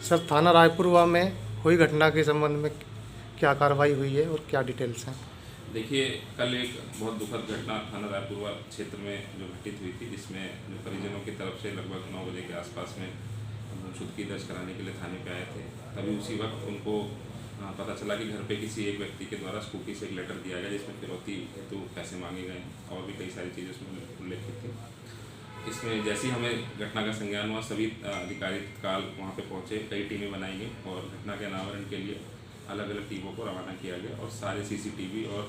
Sir, थाना रायपुरवा में हुई घटना के संबंध में क्या कार्रवाई हुई है और क्या डिटेल्स हैं? देखिए, कल एक बहुत दुखद घटना थाना रायपुरवा क्षेत्र में जो घटित हुई थी, जिसमें जो परिजनों की तरफ से लगभग 9 बजे के आसपास में गुमशुदगी दर्ज कराने के लिए थाने पे आए थे। तभी उसी वक्त उनको पता चला कि घर पे किसी एक व्यक्ति के द्वारा स्कूटी से एक लेटर दिया गया, जिसमें फिरौती हेतु पैसे मांगे गए और भी कई सारी चीज़ें उसमें उल्लेखित थी। इसमें जैसे ही हमें घटना का संज्ञान हुआ, सभी अधिकारी तत्काल वहाँ पे पहुँचे। कई टीमें बनाई गई और घटना के अनावरण के लिए अलग अलग टीमों को रवाना किया गया और सारे सीसीटीवी और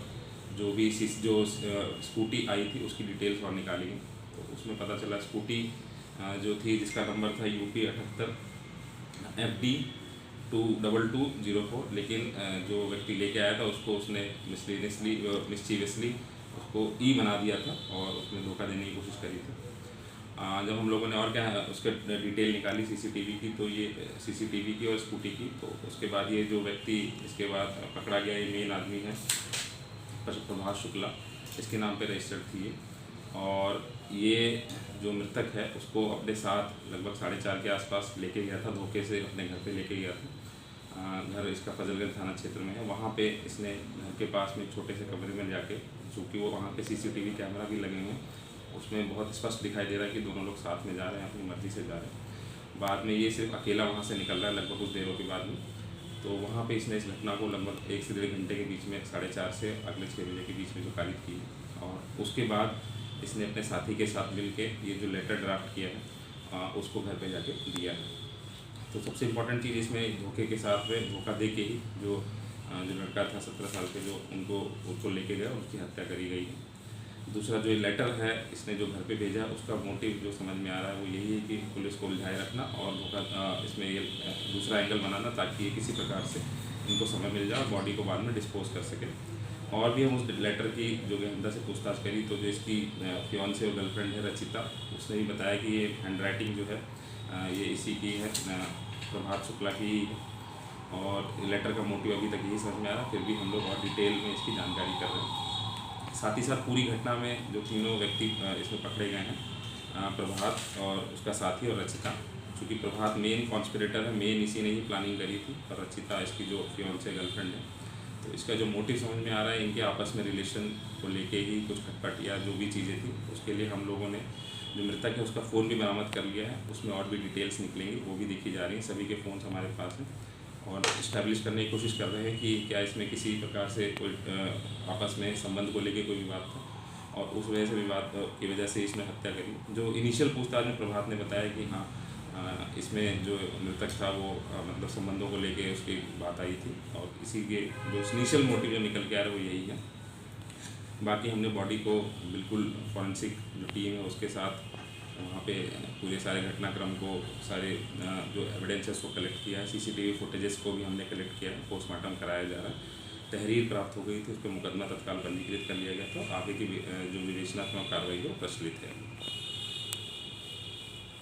जो भी स्कूटी आई थी उसकी डिटेल्स और निकाली गई। तो उसमें पता चला स्कूटी जो थी, जिसका नंबर था UP 78 FD 22204, लेकिन जो व्यक्ति लेके आया था उसको उसने मिस्चीवियसली उसको ई बना दिया था और उसमें धोखा देने की कोशिश करी थी। जब हम लोगों ने और क्या उसके डिटेल निकाली सीसीटीवी की, तो ये सीसीटीवी की और स्कूटी की, तो उसके बाद ये जो व्यक्ति इसके बाद पकड़ा गया, ये मेन आदमी है प्रभात शुक्ला, इसके नाम पे रजिस्टर्ड थी ये। और ये जो मृतक है उसको अपने साथ लगभग 4:30 के आसपास लेके गया था, धोखे से अपने घर पे लेके गया था। घर इसका फजलगंज थाना क्षेत्र में है। वहाँ पे इसने घर के पास में छोटे से कमरे में जाके, चूँकि वो वहाँ पे सीसीटीवी कैमरा भी लगे हुए हैं, उसमें बहुत स्पष्ट दिखाई दे रहा है कि दोनों लोग साथ में जा रहे हैं, अपनी मर्ज़ी से जा रहे हैं। बाद में ये सिर्फ अकेला वहाँ से निकल रहा है लगभग कुछ देरों के बाद में। तो वहाँ पे इसने इस घटना को लगभग 1 से 1.5 घंटे के बीच में 4:30 से अगले 6 बजे के बीच में जो कारित की है। और उसके बाद इसने अपने साथी के साथ मिल के ये जो लेटर ड्राफ्ट किया है उसको घर पे जाके दिया है। तो सबसे इम्पोर्टेंट चीज़ इसमें धोखे के साथ में धोखा दे के ही जो लड़का था 17 साल के, जो उसको लेके गया, उसकी हत्या करी गई है। दूसरा जो ये लेटर है इसने जो घर पे भेजा, उसका मोटिव जो समझ में आ रहा है वो यही है कि पुलिस को उलझाए रखना और धोखा इसमें ये दूसरा एंगल बनाना, ताकि ये किसी प्रकार से इनको समय मिल जाए और बॉडी को बाद में डिस्पोज कर सके। और भी हम उस लेटर की जो गहनता से पूछताछ करी, तो जो इसकी फियांसे और गर्लफ्रेंड है रचिता, उसने भी बताया कि ये हैंडराइटिंग जो है ये इसी की है, प्रभात शुक्ला की ही है। और लेटर का मोटिव अभी तक यही समझ में आ रहा है, फिर भी हम लोग और डिटेल में इसकी जानकारी कर रहे हैं। साथ ही साथ पूरी घटना में जो तीनों व्यक्ति इसमें पकड़े गए हैं, प्रभात और उसका साथी और रचिता। चूँकि प्रभात मेन कॉन्स्पिरेटर है, मेन इसी ने ही प्लानिंग करी थी, और रचिता इसकी जो फियांसे गर्लफ्रेंड है। तो इसका जो मोटिव समझ में आ रहा है, इनके आपस में रिलेशन को लेके ही कुछ खटपट या जो भी चीज़ें थी, उसके लिए हम लोगों ने जो मृतक है उसका फ़ोन भी बरामद कर लिया है। उसमें और भी डिटेल्स निकलेंगी, वो भी देखी जा रही हैं। सभी के फ़ोन्स हमारे पास हैं और इस्टेब्लिश करने की कोशिश कर रहे हैं कि क्या इसमें किसी प्रकार से कोई आपस में संबंध को लेके कोई विवाद था और उस वजह से विवाद की वजह से इसने हत्या करी। जो इनिशियल पूछताछ में प्रभात ने बताया कि हाँ, इसमें जो मृतक था वो मतलब संबंधों को लेके उसकी बात आई थी, और इसी के जो इनिशियल मोटिव जो निकल के आ रहा है वो यही है। बाकी हमने बॉडी को बिल्कुल फॉरेंसिक जो टीम है उसके साथ वहाँ पे पूरे सारे घटनाक्रम को, सारे जो एविडेंस है उसको कलेक्ट किया है। सीसीटीवी फुटेजेस को भी हमने कलेक्ट किया है, पोस्टमार्टम कराया जा रहा है। तहरीर प्राप्त हो गई थी, उस पर मुकदमा तत्काल पंजीकृत कर लिया गया था। आगे की जो विवेचनात्मक कार्रवाई है वो प्रचलित है।